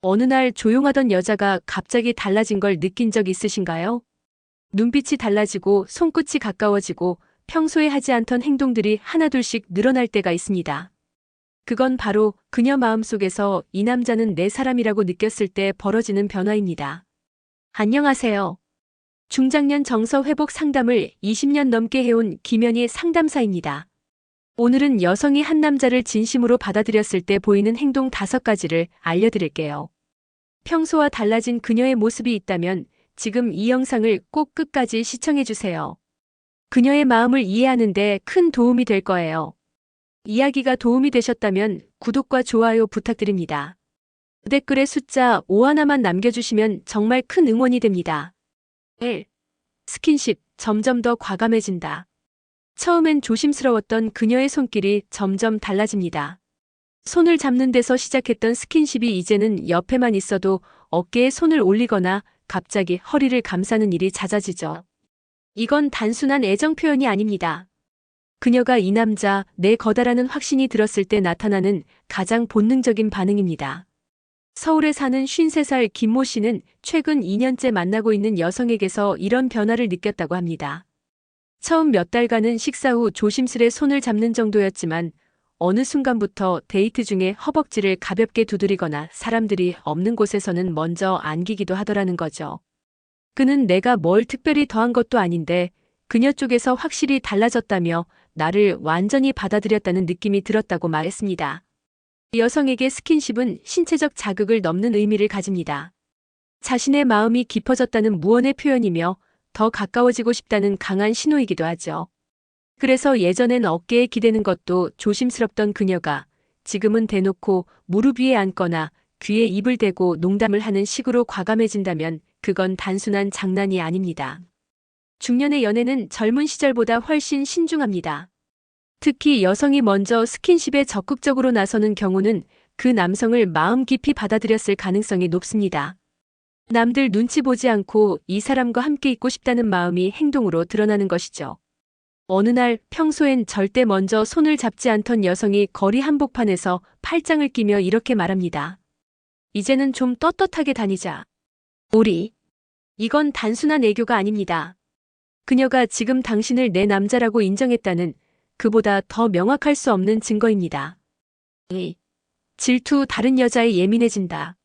어느 날 조용하던 여자가 갑자기 달라진 걸 느낀 적 있으신가요? 눈빛이 달라지고 손끝이 가까워지고 평소에 하지 않던 행동들이 하나둘씩 늘어날 때가 있습니다. 그건 바로 그녀 마음속에서 이 남자는 내 사람이라고 느꼈을 때 벌어지는 변화입니다. 안녕하세요. 중장년 정서 회복 상담을 20년 넘게 해온 김연희 상담사입니다. 오늘은 여성이 한 남자를 진심으로 받아들였을 때 보이는 행동 5가지를 알려드릴게요. 평소와 달라진 그녀의 모습이 있다면 지금 이 영상을 꼭 끝까지 시청해주세요. 그녀의 마음을 이해하는 데 큰 도움이 될 거예요. 이야기가 도움이 되셨다면 구독과 좋아요 부탁드립니다. 댓글에 숫자 5 하나만 남겨주시면 정말 큰 응원이 됩니다. 1. 스킨십, 점점 더 과감해진다. 처음엔 조심스러웠던 그녀의 손길이 점점 달라집니다. 손을 잡는 데서 시작했던 스킨십이 이제는 옆에만 있어도 어깨에 손을 올리거나 갑자기 허리를 감싸는 일이 잦아지죠. 이건 단순한 애정 표현이 아닙니다. 그녀가 이 남자, 내 거다라는 확신이 들었을 때 나타나는 가장 본능적인 반응입니다. 서울에 사는 53살 김모 씨는 최근 2년째 만나고 있는 여성에게서 이런 변화를 느꼈다고 합니다. 처음 몇 달간은 식사 후 조심스레 손을 잡는 정도였지만 어느 순간부터 데이트 중에 허벅지를 가볍게 두드리거나 사람들이 없는 곳에서는 먼저 안기기도 하더라는 거죠. 그는 내가 뭘 특별히 더한 것도 아닌데 그녀 쪽에서 확실히 달라졌다며 나를 완전히 받아들였다는 느낌이 들었다고 말했습니다. 여성에게 스킨십은 신체적 자극을 넘는 의미를 가집니다. 자신의 마음이 깊어졌다는 무언의 표현이며 더 가까워지고 싶다는 강한 신호이기도 하죠. 그래서 예전엔 어깨에 기대는 것도 조심스럽던 그녀가 지금은 대놓고 무릎 위에 앉거나 귀에 입을 대고 농담을 하는 식으로 과감해진다면 그건 단순한 장난이 아닙니다. 중년의 연애는 젊은 시절보다 훨씬 신중합니다. 특히 여성이 먼저 스킨십에 적극적으로 나서는 경우는 그 남성을 마음 깊이 받아들였을 가능성이 높습니다. 남들 눈치 보지 않고 이 사람과 함께 있고 싶다는 마음이 행동으로 드러나는 것이죠. 어느 날 평소엔 절대 먼저 손을 잡지 않던 여성이 거리 한복판에서 팔짱을 끼며 이렇게 말합니다. 이제는 좀 떳떳하게 다니자. 우리. 이건 단순한 애교가 아닙니다. 그녀가 지금 당신을 내 남자라고 인정했다는 그보다 더 명확할 수 없는 증거입니다. 2. 질투, 다른 여자에 예민해진다.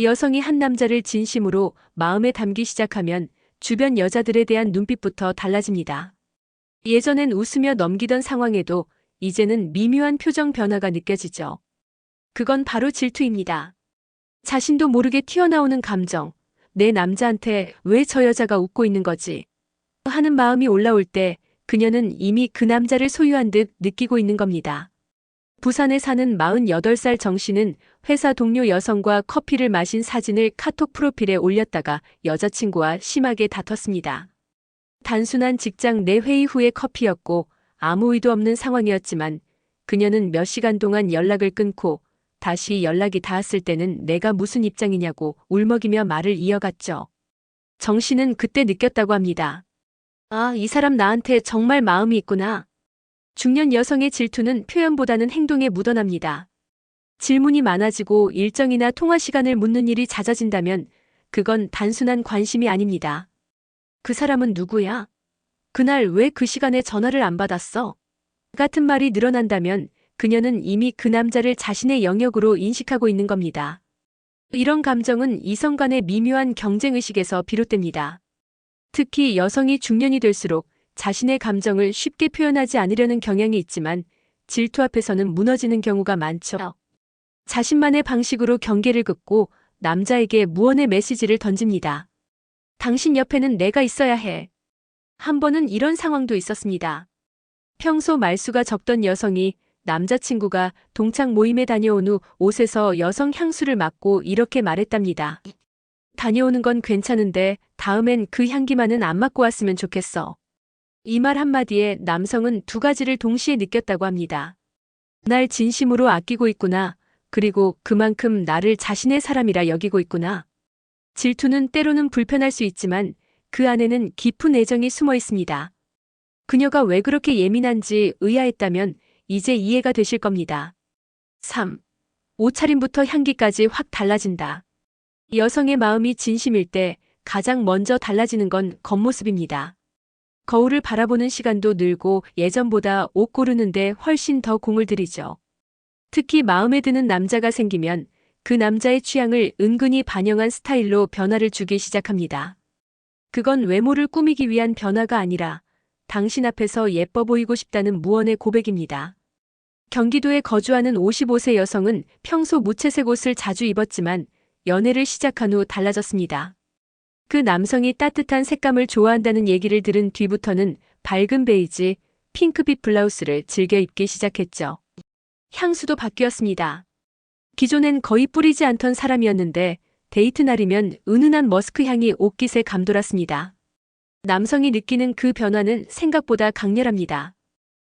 여성이 한 남자를 진심으로 마음에 담기 시작하면 주변 여자들에 대한 눈빛부터 달라집니다. 예전엔 웃으며 넘기던 상황에도 이제는 미묘한 표정 변화가 느껴지죠. 그건 바로 질투입니다. 자신도 모르게 튀어나오는 감정, 내 남자한테 왜 저 여자가 웃고 있는 거지? 하는 마음이 올라올 때 그녀는 이미 그 남자를 소유한 듯 느끼고 있는 겁니다. 부산에 사는 48살 정 씨는 회사 동료 여성과 커피를 마신 사진을 카톡 프로필에 올렸다가 여자친구와 심하게 다퉜습니다. 단순한 직장 내 회의 후의 커피였고 아무 의도 없는 상황이었지만 그녀는 몇 시간 동안 연락을 끊고 다시 연락이 닿았을 때는 내가 무슨 입장이냐고 울먹이며 말을 이어갔죠. 정 씨는 그때 느꼈다고 합니다. 아, 이 사람 나한테 정말 마음이 있구나. 중년 여성의 질투는 표현보다는 행동에 묻어납니다. 질문이 많아지고 일정이나 통화 시간을 묻는 일이 잦아진다면 그건 단순한 관심이 아닙니다. 그 사람은 누구야? 그날 왜 그 시간에 전화를 안 받았어? 같은 말이 늘어난다면 그녀는 이미 그 남자를 자신의 영역으로 인식하고 있는 겁니다. 이런 감정은 이성 간의 미묘한 경쟁의식에서 비롯됩니다. 특히 여성이 중년이 될수록 자신의 감정을 쉽게 표현하지 않으려는 경향이 있지만 질투 앞에서는 무너지는 경우가 많죠. 자신만의 방식으로 경계를 긋고 남자에게 무언의 메시지를 던집니다. 당신 옆에는 내가 있어야 해. 한 번은 이런 상황도 있었습니다. 평소 말수가 적던 여성이 남자친구가 동창 모임에 다녀온 후 옷에서 여성 향수를 맡고 이렇게 말했답니다. 다녀오는 건 괜찮은데 다음엔 그 향기만은 안 맡고 왔으면 좋겠어. 이 말 한마디에 남성은 2가지를 동시에 느꼈다고 합니다. 날 진심으로 아끼고 있구나. 그리고 그만큼 나를 자신의 사람이라 여기고 있구나. 질투는 때로는 불편할 수 있지만 그 안에는 깊은 애정이 숨어 있습니다. 그녀가 왜 그렇게 예민한지 의아했다면 이제 이해가 되실 겁니다. 3. 옷차림부터 향기까지 확 달라진다. 여성의 마음이 진심일 때 가장 먼저 달라지는 건 겉모습입니다. 거울을 바라보는 시간도 늘고 예전보다 옷 고르는데 훨씬 더 공을 들이죠. 특히 마음에 드는 남자가 생기면 그 남자의 취향을 은근히 반영한 스타일로 변화를 주기 시작합니다. 그건 외모를 꾸미기 위한 변화가 아니라 당신 앞에서 예뻐 보이고 싶다는 무언의 고백입니다. 경기도에 거주하는 55세 여성은 평소 무채색 옷을 자주 입었지만 연애를 시작한 후 달라졌습니다. 그 남성이 따뜻한 색감을 좋아한다는 얘기를 들은 뒤부터는 밝은 베이지, 핑크빛 블라우스를 즐겨 입기 시작했죠. 향수도 바뀌었습니다. 기존엔 거의 뿌리지 않던 사람이었는데 데이트 날이면 은은한 머스크 향이 옷깃에 감돌았습니다. 남성이 느끼는 그 변화는 생각보다 강렬합니다.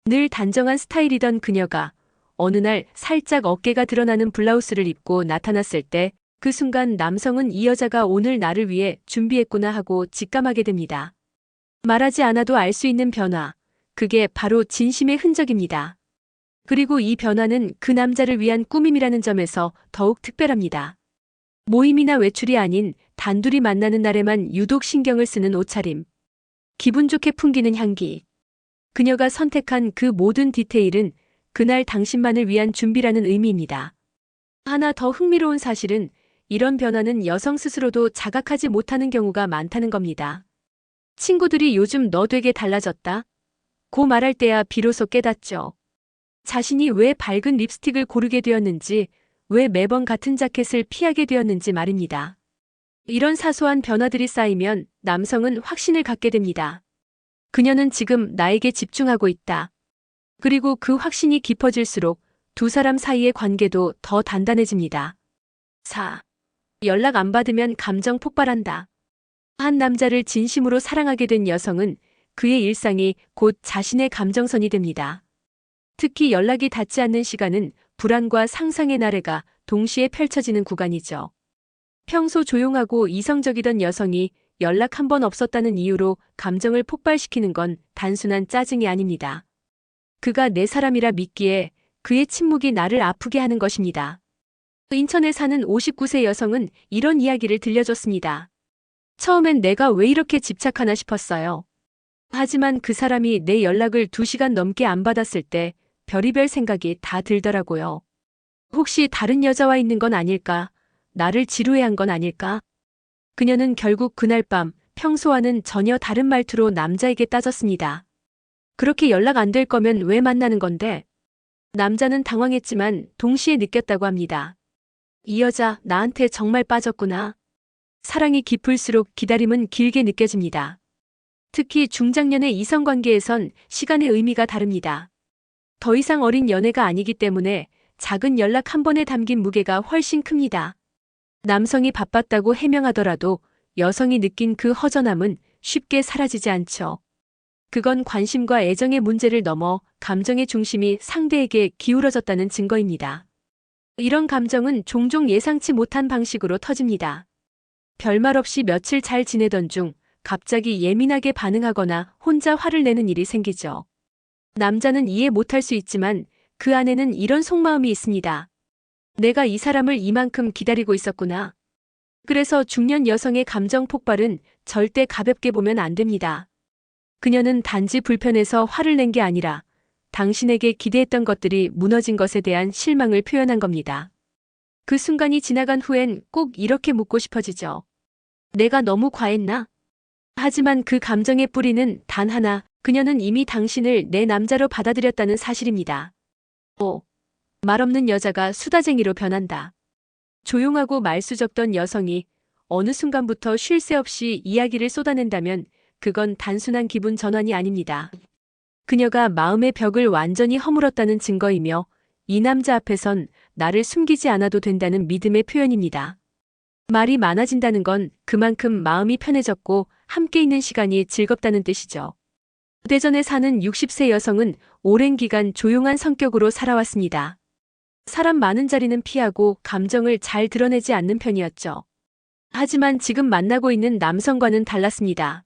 늘 단정한 스타일이던 그녀가 어느 날 살짝 어깨가 드러나는 블라우스를 입고 나타났을 때 그 순간 남성은 이 여자가 오늘 나를 위해 준비했구나 하고 직감하게 됩니다. 말하지 않아도 알 수 있는 변화, 그게 바로 진심의 흔적입니다. 그리고 이 변화는 그 남자를 위한 꾸밈이라는 점에서 더욱 특별합니다. 모임이나 외출이 아닌 단둘이 만나는 날에만 유독 신경을 쓰는 옷차림, 기분 좋게 풍기는 향기. 그녀가 선택한 그 모든 디테일은 그날 당신만을 위한 준비라는 의미입니다. 하나 더 흥미로운 사실은 이런 변화는 여성 스스로도 자각하지 못하는 경우가 많다는 겁니다. 친구들이 요즘 너 되게 달라졌다? 고 말할 때야 비로소 깨닫죠. 자신이 왜 밝은 립스틱을 고르게 되었는지, 왜 매번 같은 자켓을 피하게 되었는지 말입니다. 이런 사소한 변화들이 쌓이면 남성은 확신을 갖게 됩니다. 그녀는 지금 나에게 집중하고 있다. 그리고 그 확신이 깊어질수록 두 사람 사이의 관계도 더 단단해집니다. 4. 연락 안 받으면 감정 폭발한다. 한 남자를 진심으로 사랑하게 된 여성은 그의 일상이 곧 자신의 감정선이 됩니다. 특히 연락이 닿지 않는 시간은 불안과 상상의 나래가 동시에 펼쳐지는 구간이죠. 평소 조용하고 이성적이던 여성이 연락 한 번 없었다는 이유로 감정을 폭발시키는 건 단순한 짜증이 아닙니다. 그가 내 사람이라 믿기에 그의 침묵이 나를 아프게 하는 것입니다. 인천에 사는 59세 여성은 이런 이야기를 들려줬습니다. 처음엔 내가 왜 이렇게 집착하나 싶었어요. 하지만 그 사람이 내 연락을 2시간 넘게 안 받았을 때 별의별 생각이 다 들더라고요. 혹시 다른 여자와 있는 건 아닐까? 나를 지루해한 건 아닐까? 그녀는 결국 그날 밤 평소와는 전혀 다른 말투로 남자에게 따졌습니다. 그렇게 연락 안 될 거면 왜 만나는 건데? 남자는 당황했지만 동시에 느꼈다고 합니다. 이 여자 나한테 정말 빠졌구나. 사랑이 깊을수록 기다림은 길게 느껴집니다. 특히 중장년의 이성관계에선 시간의 의미가 다릅니다. 더 이상 어린 연애가 아니기 때문에 작은 연락 한 번에 담긴 무게가 훨씬 큽니다. 남성이 바빴다고 해명하더라도 여성이 느낀 그 허전함은 쉽게 사라지지 않죠. 그건 관심과 애정의 문제를 넘어 감정의 중심이 상대에게 기울어졌다는 증거입니다. 이런 감정은 종종 예상치 못한 방식으로 터집니다. 별말 없이 며칠 잘 지내던 중 갑자기 예민하게 반응하거나 혼자 화를 내는 일이 생기죠. 남자는 이해 못할 수 있지만 그 안에는 이런 속마음이 있습니다. 내가 이 사람을 이만큼 기다리고 있었구나. 그래서 중년 여성의 감정 폭발은 절대 가볍게 보면 안 됩니다. 그녀는 단지 불편해서 화를 낸 게 아니라 당신에게 기대했던 것들이 무너진 것에 대한 실망을 표현한 겁니다. 그 순간이 지나간 후엔 꼭 이렇게 묻고 싶어지죠. 내가 너무 과했나? 하지만 그 감정의 뿌리는 단 하나, 그녀는 이미 당신을 내 남자로 받아들였다는 사실입니다. 5. 말 없는 여자가 수다쟁이로 변한다. 조용하고 말수 적던 여성이 어느 순간부터 쉴 새 없이 이야기를 쏟아낸다면 그건 단순한 기분 전환이 아닙니다. 그녀가 마음의 벽을 완전히 허물었다는 증거이며 이 남자 앞에선 나를 숨기지 않아도 된다는 믿음의 표현입니다. 말이 많아진다는 건 그만큼 마음이 편해졌고 함께 있는 시간이 즐겁다는 뜻이죠. 대전에 사는 60세 여성은 오랜 기간 조용한 성격으로 살아왔습니다. 사람 많은 자리는 피하고 감정을 잘 드러내지 않는 편이었죠. 하지만 지금 만나고 있는 남성과는 달랐습니다.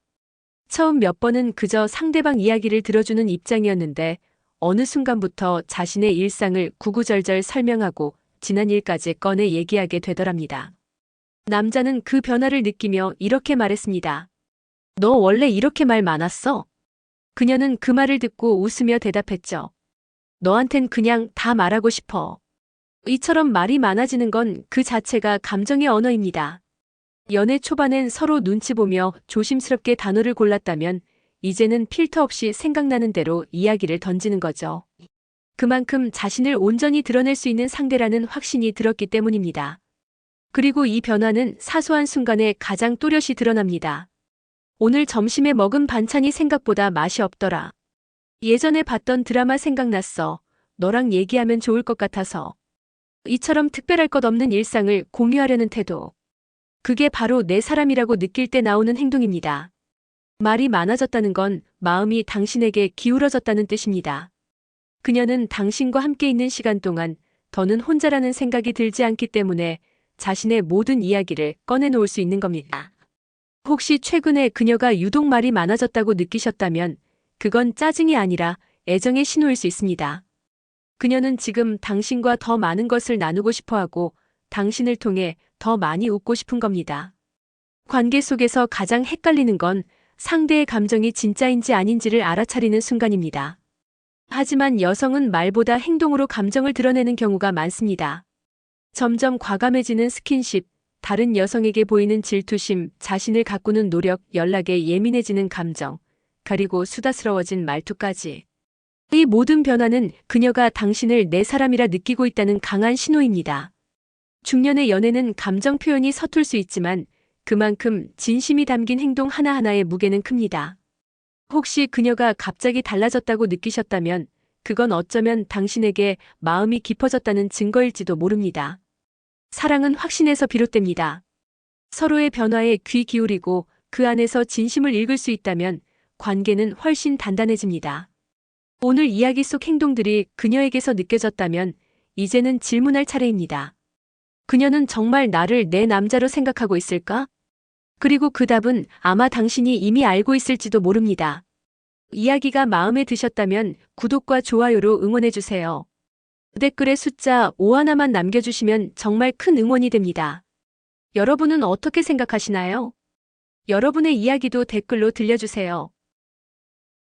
처음 몇 번은 그저 상대방 이야기를 들어주는 입장이었는데 어느 순간부터 자신의 일상을 구구절절 설명하고 지난 일까지 꺼내 얘기하게 되더랍니다. 남자는 그 변화를 느끼며 이렇게 말했습니다. 너 원래 이렇게 말 많았어? 그녀는 그 말을 듣고 웃으며 대답했죠. 너한텐 그냥 다 말하고 싶어. 이처럼 말이 많아지는 건 그 자체가 감정의 언어입니다. 연애 초반엔 서로 눈치 보며 조심스럽게 단어를 골랐다면 이제는 필터 없이 생각나는 대로 이야기를 던지는 거죠. 그만큼 자신을 온전히 드러낼 수 있는 상대라는 확신이 들었기 때문입니다. 그리고 이 변화는 사소한 순간에 가장 또렷이 드러납니다. 오늘 점심에 먹은 반찬이 생각보다 맛이 없더라. 예전에 봤던 드라마 생각났어. 너랑 얘기하면 좋을 것 같아서. 이처럼 특별할 것 없는 일상을 공유하려는 태도. 그게 바로 내 사람이라고 느낄 때 나오는 행동입니다. 말이 많아졌다는 건 마음이 당신에게 기울어졌다는 뜻입니다. 그녀는 당신과 함께 있는 시간 동안 더는 혼자라는 생각이 들지 않기 때문에 자신의 모든 이야기를 꺼내놓을 수 있는 겁니다. 혹시 최근에 그녀가 유독 말이 많아졌다고 느끼셨다면 그건 짜증이 아니라 애정의 신호일 수 있습니다. 그녀는 지금 당신과 더 많은 것을 나누고 싶어하고 당신을 통해 더 많이 웃고 싶은 겁니다. 관계 속에서 가장 헷갈리는 건 상대의 감정이 진짜인지 아닌지를 알아차리는 순간입니다. 하지만 여성은 말보다 행동으로 감정을 드러내는 경우가 많습니다. 점점 과감해지는 스킨십, 다른 여성에게 보이는 질투심, 자신을 가꾸는 노력, 연락에 예민해지는 감정, 그리고 수다스러워진 말투까지. 이 모든 변화는 그녀가 당신을 내 사람이라 느끼고 있다는 강한 신호입니다. 중년의 연애는 감정 표현이 서툴 수 있지만 그만큼 진심이 담긴 행동 하나하나의 무게는 큽니다. 혹시 그녀가 갑자기 달라졌다고 느끼셨다면 그건 어쩌면 당신에게 마음이 깊어졌다는 증거일지도 모릅니다. 사랑은 확신에서 비롯됩니다. 서로의 변화에 귀 기울이고 그 안에서 진심을 읽을 수 있다면 관계는 훨씬 단단해집니다. 오늘 이야기 속 행동들이 그녀에게서 느껴졌다면 이제는 질문할 차례입니다. 그녀는 정말 나를 내 남자로 생각하고 있을까? 그리고 그 답은 아마 당신이 이미 알고 있을지도 모릅니다. 이야기가 마음에 드셨다면 구독과 좋아요로 응원해주세요. 댓글에 숫자 5 하나만 남겨주시면 정말 큰 응원이 됩니다. 여러분은 어떻게 생각하시나요? 여러분의 이야기도 댓글로 들려주세요.